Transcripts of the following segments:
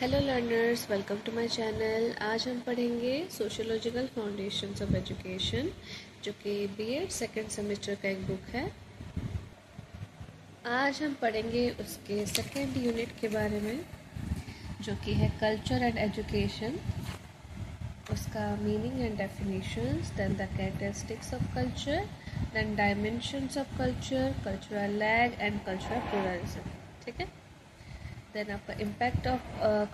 Hello learners, welcome to my channel. आज हम पढ़ेंगे सोशियोलॉजिकल फाउंडेशंस ऑफ एजुकेशन, जो कि बीएड सेकेंड सेमेस्टर का एक बुक है। आज हम पढ़ेंगे उसके सेकेंड यूनिट के बारे में, जो कि है कल्चर एंड एजुकेशन, उसका meaning and definitions, then the characteristics of culture, then dimensions of culture, cultural lag and cultural pluralism. ठीक है। देन आपका इम्पैक्ट ऑफ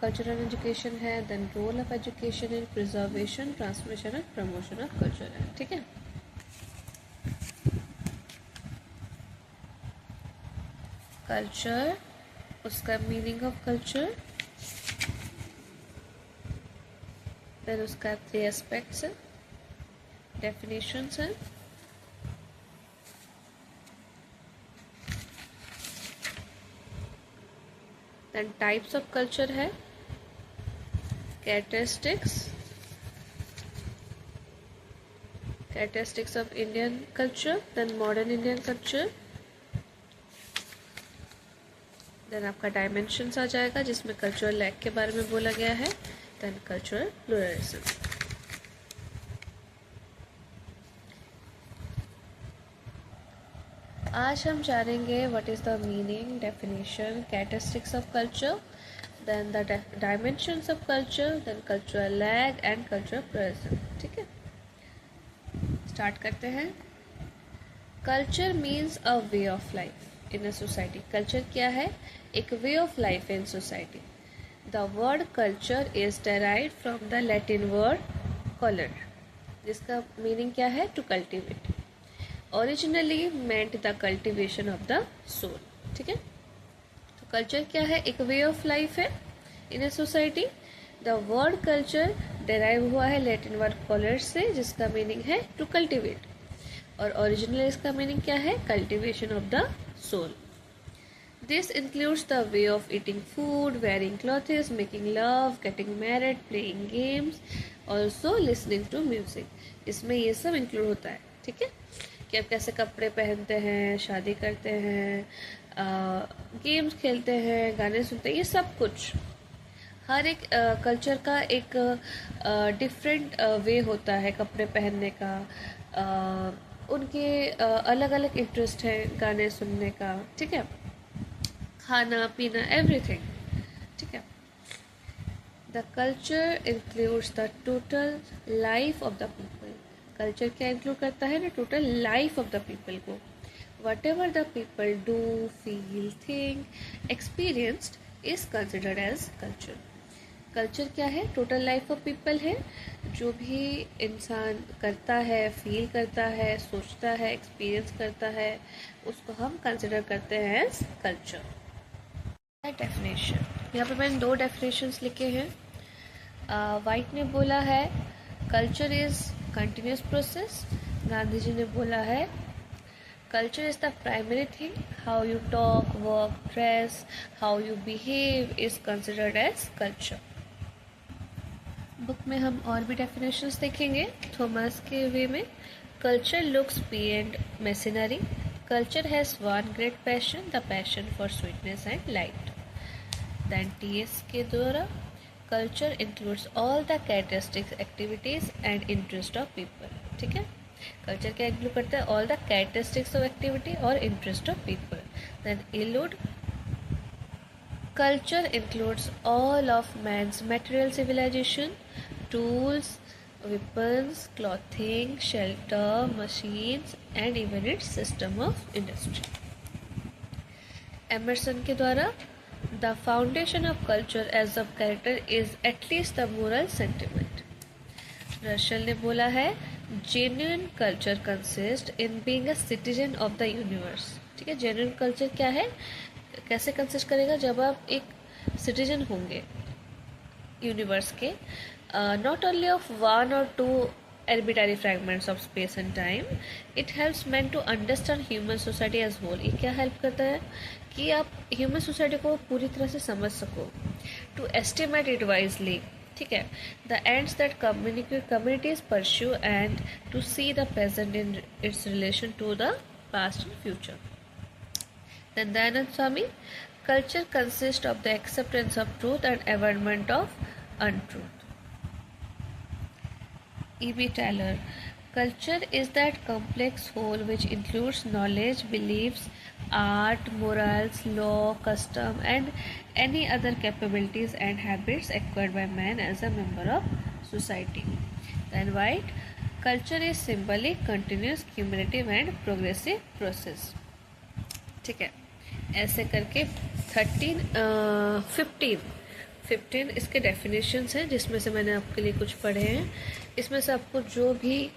कल्चरल एजुकेशन है, then role of education in preservation, transmission and promotion of culture है। ठीक है। Culture, उसका meaning of culture, then उसका 3 aspects है, डेफिनेशंस है, देन टाइप्स ऑफ कल्चर है, characteristics of Indian culture, then modern Indian culture, then आपका dimensions आ जाएगा जिसमें कल्चरल लैग के बारे में बोला गया है, देन कल्चरल प्लुरलिज्म। आज हम जानेंगे what is the meaning, definition, characteristics of culture, then the dimensions of culture, then cultural lag and cultural pluralism. ठीक है, स्टार्ट करते हैं। Culture means a way of life in a society. Culture क्या है? एक way of life in society. The word culture is derived from the Latin word colour, जिसका meaning क्या है? To cultivate. Originally meant the cultivation of the soul. ठीक है, तो culture क्या है? एक वे ऑफ लाइफ है in a society. The word culture derive हुआ है लैटिन वर्ड कलर से, जिसका मीनिंग है टू कल्टिवेट, और ओरिजिनली इसका मीनिंग क्या है? Cultivation of the soul. This includes the way of eating food, wearing clothes, making love, getting married, playing games, also listening to music. इसमें ये सब इंक्लूड होता है। ठीक है, कि आप कैसे कपड़े पहनते हैं, शादी करते हैं, गेम्स खेलते हैं, गाने सुनते हैं, ये सब कुछ। हर एक कल्चर का एक डिफरेंट वे होता है कपड़े पहनने का। उनके अलग अलग इंटरेस्ट है गाने सुनने का। ठीक है, खाना पीना, एवरीथिंग। ठीक है, the culture includes the total life of the people. Culture क्या इंक्लूड करता है ना? Total life of the people को। Whatever the people do, feel, think, experienced is considered as culture. Culture क्या है? टोटल लाइफ ऑफ पीपल है। जो भी इंसान करता है, फील करता है, सोचता है, एक्सपीरियंस करता है, उसको हम कंसिडर करते हैं एज कल्चर। डेफिनेशन, यहाँ पे मैंने 2 डेफिनेशंस लिखे हैं। वाइट ने बोला है culture is continuous process. Gandhi ji ने बोला है culture is the primary thing, how you talk, work, dress, how you behave is considered as culture. Book में हम और भी डेफिनेशंस देखेंगे थॉमस के वे में। Culture looks beyond machinery, culture has one great passion, the passion for sweetness and light. Then TS के द्वारा culture includes all the characteristics, activities and interest of people. ठीक है, कल्चर क्या इंक्लूड करता है? All the characteristics of activity और interest of people. Then इलूड, culture includes all of man's material civilization, tools, weapons, clothing, shelter, machines, and even its system of industry. Emerson के द्वारा the foundation of culture as of character is at least the moral sentiment. रशल ने बोला है genuine culture consists in being a citizen of the universe. ठीक है, genuine culture क्या है? कैसे कंसिस्ट करेगा? जब आप एक सिटीजन होंगे यूनिवर्स के, not only of 1 or 2 arbitrary fragments of space and time. It helps men to understand human society as whole. ये क्या हेल्प करता है? कि आप ह्यूमन सोसाइटी को पूरी तरह से समझ सको, टू एस्टिमेट इट वाइजली। ठीक है, the ends that communities pursue and to see the present in its relation to the past and future. Then Dayanand Swami, culture consists of the acceptance of truth and abandonment of untruth. E.B. Taylor. Culture is that complex whole which includes knowledge, beliefs, art, morals, law, custom, and any other capabilities and habits acquired by man as a member of society. Then White. Culture is symbolic, continuous, cumulative and progressive process. ठीक है, ऐसे करके 15 इसके definitions हैं जिसमें से मैंने आपके लिए कुछ पढ़े हैं. इसमें से आपको जो भी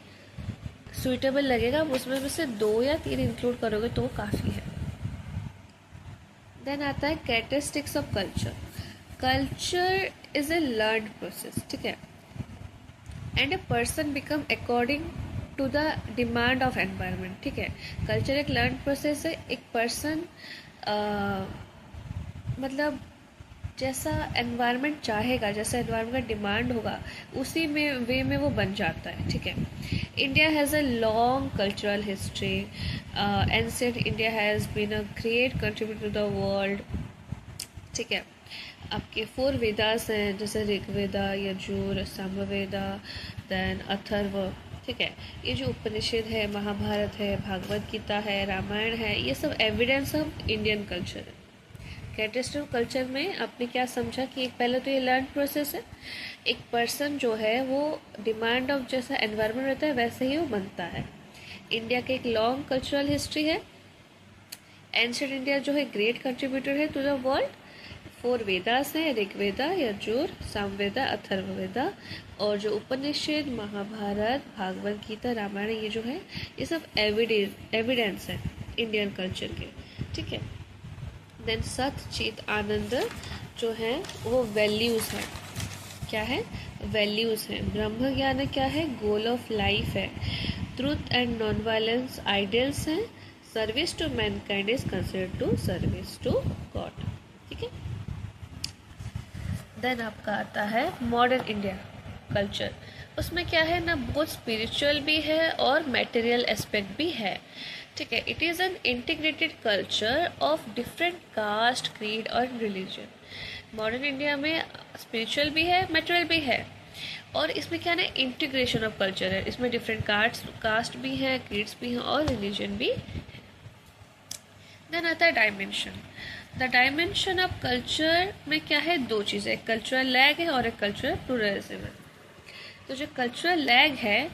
सुइटेबल लगेगा उसमें से 2 या 3 इंक्लूड करोगे तो काफ़ी है. देन आता है characteristics of culture. Culture is a learn process. ठीक है, and a person become according to the demand of environment. ठीक है, कल्चर एक लर्न प्रोसेस है. एक पर्सन मतलब जैसा एनवायरनमेंट चाहेगा, जैसा एनवायरनमेंट का डिमांड होगा उसी में वे में वो बन जाता है. ठीक है, India has a long cultural history. Ancient India has been a great contributor to the world. ठीक है, आपके 4 वेदास हैं जैसे ऋग्वेदा, यजुर, सामवेदा, देन अथर्व. ठीक है, ये जो उपनिषद है, महाभारत है, भागवत गीता है, रामायण है, ये सब एविडेंस ऑफ इंडियन कल्चर है. कैरेक्टरिस्टिक ऑफ कल्चर में आपने क्या समझा कि एक पहले तो ये लर्न प्रोसेस है. एक पर्सन जो है वो डिमांड ऑफ जैसा एनवायरनमेंट रहता है वैसे ही वो बनता है. इंडिया का एक लॉन्ग कल्चरल हिस्ट्री है. एंशिएंट इंडिया जो है ग्रेट कंट्रीब्यूटर है टू द वर्ल्ड. 4 वेदास हैं, ऋग्वेदा, यजुर, सामवेदा, अथर्ववेदा. और जो उपनिषद, महाभारत, भागवत गीता, रामायण, ये जो है ये सब एविडेंस है इंडियन कल्चर के. ठीक है, देन सत, चित, आनंद जो है वो वैल्यूज़ हैं. क्या है? वैल्यूज़ हैं. ब्रह्म ज्ञान क्या है? गोल ऑफ लाइफ है. Truth and non violence ideals हैं. Service to mankind is considered to service to god. ठीक है, देन आपका आता है मॉडर्न इंडिया कल्चर. उसमें क्या है ना, बहुत स्पिरिचुअल भी है और मटेरियल एस्पेक्ट भी है. ठीक है, it is an integrated culture of different caste, creed और रिलीजन. मॉडर्न इंडिया में स्पिरिचुअल भी है, मटेरियल भी है, और इसमें क्या ना इंटीग्रेशन ऑफ कल्चर है. इसमें डिफरेंट कास्ट भी हैं, क्रीड्स भी हैं और रिलीजन भी है. देन आता है dimension. The dimension of culture में क्या है? 2 चीज़ें, एक कल्चरल लैग है और एक कल्चरल प्लूरलिज्म है. तो जो कल्चरल लैग है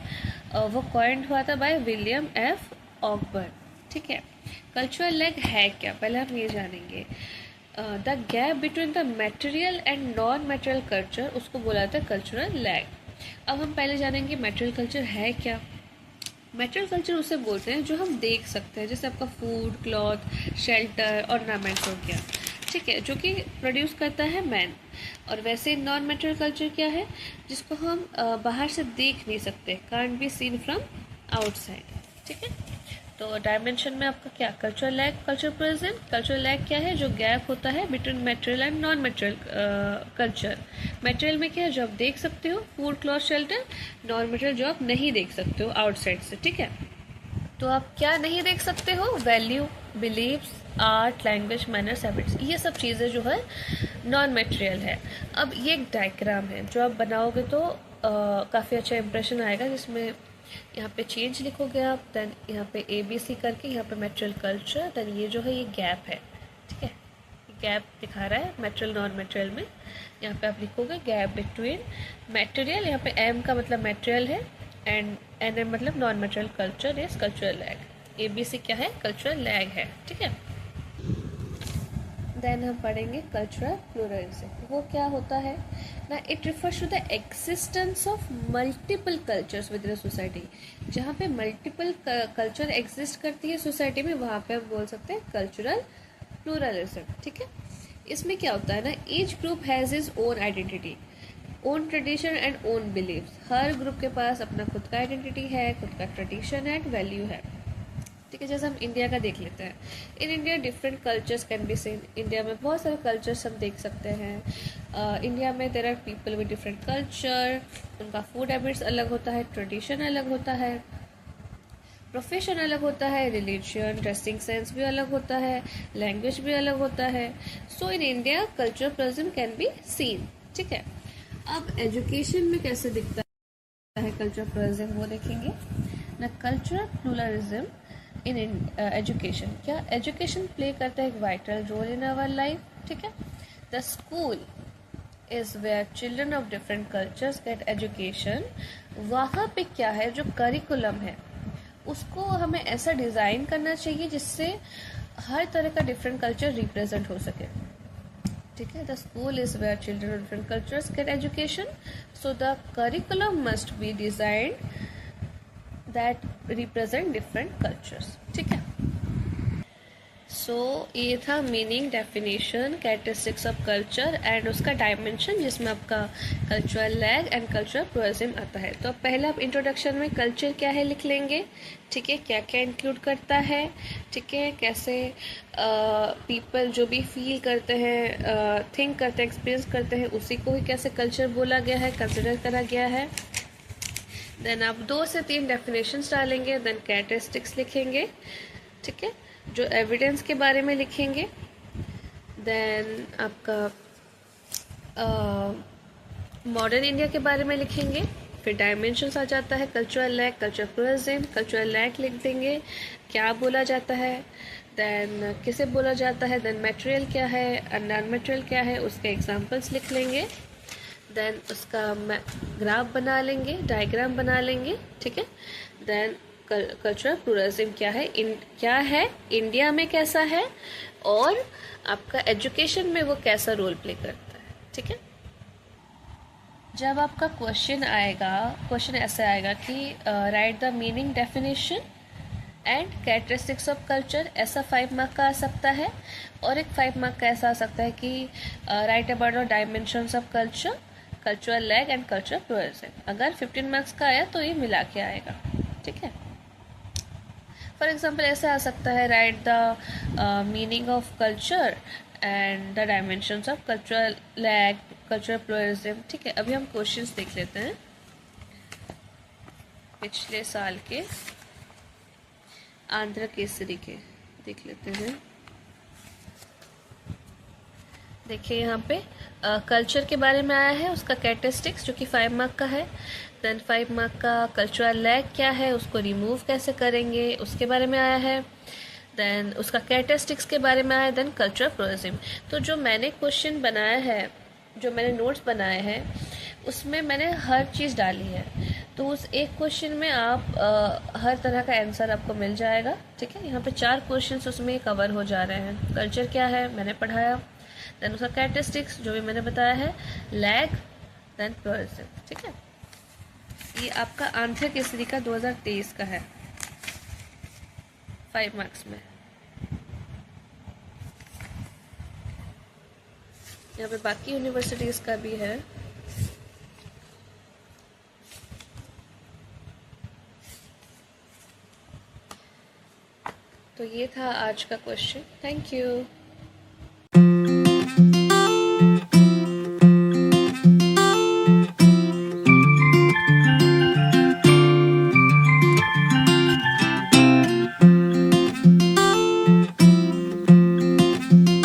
वो कॉइन्ड हुआ था बाय विलियम एफ ऑकबर्न. ठीक है, कल्चरल लैग है क्या, पहले हम ये जानेंगे. The gap between the material and non material culture, उसको बोला जाता है कल्चरल लैग. अब हम पहले जानेंगे मटेरियल कल्चर है क्या. मटेरियल कल्चर उसे बोलते हैं जो हम देख सकते हैं, जैसे आपका फूड, क्लॉथ, शेल्टर, ऑर्नामेंट्स हो गया. ठीक है, जो कि प्रोड्यूस करता है मैन. और वैसे नॉन मटेरियल कल्चर क्या है? जिसको हम बाहर से देख नहीं सकते, can't be seen from outside. ठीक है, तो डायमेंशन में आपका क्या, cultural lag, culture present. Cultural lag क्या है? जो गैप होता है between material and non material culture. Material में क्या है? जो आप देख सकते हो, food, cloth, shelter. Non material जो आप नहीं देख सकते हो आउटसाइड से. ठीक है, तो आप क्या नहीं देख सकते हो? Value, beliefs, art, language, manners, habits, ये सब चीज़ें जो है नॉन मटेरियल है. अब ये एक डायग्राम है जो आप बनाओगे तो काफ़ी अच्छा इंप्रेशन आएगा, जिसमें यहाँ पे चेंज लिखोगे आप, देन यहाँ पे ABC करके यहाँ पे मटेरियल कल्चर, देन ये जो है ये गैप है. ठीक है, गैप दिखा रहा है मटेरियल नॉन मटेरियल में. यहाँ पे आप लिखोगे गैप बिटवीन मटेरियल, यहाँ पे M का मतलब मटेरियल है एंड NM मतलब non material culture is cultural lag. ABC क्या है? कल्चरल लैग है. ठीक है, देन हम पढ़ेंगे कल्चरल प्लूरलिज्म. वो क्या होता है ना, it refers to the existence of multiple cultures within society. जहाँ पे मल्टीपल कल्चर एग्जिस्ट करती है सोसाइटी में, वहाँ पे हम बोल सकते हैं कल्चरल प्लूरलिज्म. ठीक है, इसमें क्या होता है ना, each group has is own identity, own tradition and own beliefs. हर ग्रुप के पास अपना खुद का आइडेंटिटी है, खुद का ट्रेडिशन एंड वैल्यू है. ठीक है, जैसे हम इंडिया का देख लेते हैं. In India different cultures can be scene. India में बहुत सारे कल्चर्स हम देख सकते हैं. इंडिया में there are people with different culture. उनका फूड हैबिट्स अलग होता है, ट्रेडिशन अलग होता है. प्रोफेशन अलग होता है, रिलीजन, ड्रेसिंग सेंस भी अलग होता है, लैंग्वेज भी अलग होता है. सो इन इंडिया कल्चरल प्लuralism कैन बी सीन. ठीक है. अब एजुकेशन में कैसे दिखता है कल्चरल प्लuralism वो देखेंगे ना. कल्चरल प्लuralism इन एजुकेशन, क्या एजुकेशन प्ले करता है एक vital role in our life. ठीक है. The school is where children of different cultures get education. वहाँ पे क्या है, जो करिकुलम है उसको हमें ऐसा डिज़ाइन करना चाहिए जिससे हर तरह का डिफरेंट कल्चर रिप्रेजेंट हो सके. ठीक है. The school is where children of different cultures get education, so the curriculum must be designed that represent different cultures. ठीक है. सो ये था meaning, definition, characteristics of culture and उसका डायमेंशन जिसमें आपका cultural lag and cultural pluralism आता है. तो पहले आप इंट्रोडक्शन में कल्चर क्या है लिख लेंगे. ठीक है. क्या क्या इंक्लूड करता है. ठीक है. कैसे पीपल जो भी फील करते हैं, थिंक करते हैं, एक्सपीरियंस करते हैं, उसी को ही कैसे कल्चर बोला गया है, कंसिडर करा गया है. देन आप 2 से 3 डेफिनेशंस डालेंगे. देन कैरेक्टरिस्टिक्स लिखेंगे. ठीक है. जो एविडेंस के बारे में लिखेंगे. देन आपका मॉडर्न इंडिया के बारे में लिखेंगे. फिर डायमेंशंस आ जाता है, कल्चरल लैग, कल्चरल प्लuralism. कल्चरल लैग लिख देंगे, क्या बोला जाता है. देन किसे बोला जाता है. देन मटेरियल क्या है, नॉन मटेरियल क्या है, उसके एग्जांपल्स लिख लेंगे. देन उसका ग्राफ बना लेंगे, डायग्राम बना लेंगे. ठीक है. देन कल्चरल प्लuralism क्या है इंडिया में, कैसा है, और आपका एजुकेशन में वो कैसा रोल प्ले करता है. ठीक है. जब आपका क्वेश्चन आएगा, क्वेश्चन ऐसे आएगा कि right the meaning, definition and characteristics of culture, ऐसा 5 मार्क का आ सकता है. और एक 5 मार्क का ऐसा आ सकता है कि write about the dimensions of culture, cultural lag and cultural प्लuralism. अगर 15 मार्क्स का आया तो ये मिला के आएगा. ठीक है. फॉर एग्जाम्पल ऐसा आ सकता है, write the meaning of culture and the dimensions of cultural lag, cultural प्लuralism. ठीक है. अभी हम क्वेश्चंस देख लेते हैं पिछले साल के आंध्र केसरी के, देख लेते हैं. देखिए यहाँ पे कल्चर के बारे में आया है, उसका कैरेक्टरिस्टिक्स जो कि 5 मार्क का है. देन 5 मार्क का कल्चरल लैग क्या है, उसको रिमूव कैसे करेंगे, उसके बारे में आया है. देन उसका कैरेक्टरिस्टिक्स के बारे में आया है. देन कल्चरल प्लuralism. तो जो मैंने क्वेश्चन बनाया है, जो मैंने नोट्स बनाए हैं, उसमें मैंने हर चीज़ डाली है. तो उस एक क्वेश्चन में आप हर तरह का आंसर आपको मिल जाएगा. ठीक है. यहाँ पे 4 क्वेश्चंस उसमें कवर हो जा रहे हैं. कल्चर क्या है मैंने पढ़ाया, देन उसका कैरेक्टरिस्टिक्स जो भी मैंने बताया है, लैग, देन प्लuralism. ठीक है. ये आपका आंध्र केसरी का 2023 का है, 5 मार्क्स में. यहाँ पे बाकी यूनिवर्सिटीज़ का भी है. तो ये था आज का क्वेश्चन. Thank you.